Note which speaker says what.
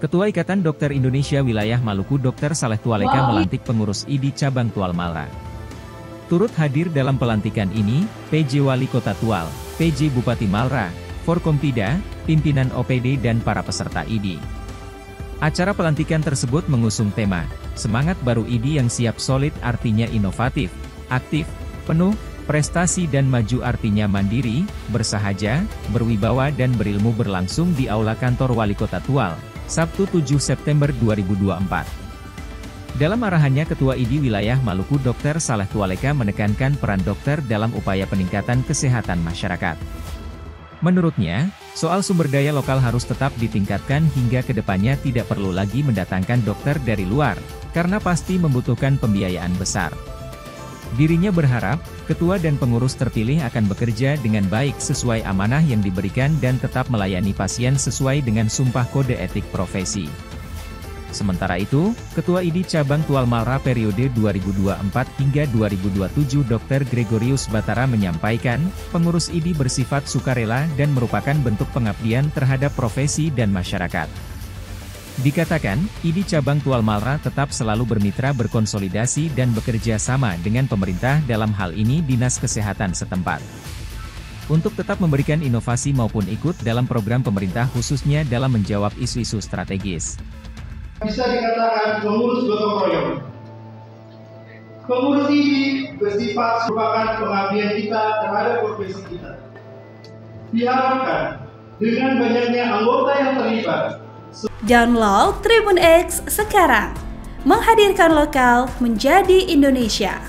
Speaker 1: Ketua Ikatan Dokter Indonesia Wilayah Maluku Dr. Saleh Tualeka melantik pengurus ID Cabang Tual Malra. Turut hadir dalam pelantikan ini, PJ Wali Kota Tual, PJ Bupati Malra, Forkompida, pimpinan OPD dan para peserta ID. Acara pelantikan tersebut mengusung tema, Semangat Baru ID yang Siap Solid artinya inovatif, aktif, penuh, prestasi dan maju artinya mandiri, bersahaja, berwibawa dan berilmu berlangsung di Aula Kantor Wali Kota Tual, Sabtu 7 September 2024. Dalam arahannya Ketua ID Wilayah Maluku Dr. Saleh Tualeka menekankan peran dokter dalam upaya peningkatan kesehatan masyarakat. Menurutnya, soal sumber daya lokal harus tetap ditingkatkan hingga kedepannya tidak perlu lagi mendatangkan dokter dari luar, karena pasti membutuhkan pembiayaan besar. Dirinya berharap, ketua dan pengurus terpilih akan bekerja dengan baik sesuai amanah yang diberikan dan tetap melayani pasien sesuai dengan sumpah kode etik profesi. Sementara itu, Ketua ID Cabang Tual Malra periode 2024 hingga 2027 Dr. Gregorius Batara menyampaikan, pengurus ID bersifat sukarela dan merupakan bentuk pengabdian terhadap profesi dan masyarakat. Dikatakan, ID Cabang Tual Malra tetap selalu bermitra berkonsolidasi dan bekerja sama dengan pemerintah dalam hal ini Dinas Kesehatan setempat. Untuk tetap memberikan inovasi maupun ikut dalam program pemerintah khususnya dalam menjawab isu-isu strategis.
Speaker 2: Bisa dikatakan pengurus gotong royong. Pengurus ini bersifat merupakan pengabdian kita terhadap profesi kita. Diharapkan dengan banyaknya anggota yang terlibat.
Speaker 3: Download Tribun X sekarang, menghadirkan lokal menjadi Indonesia.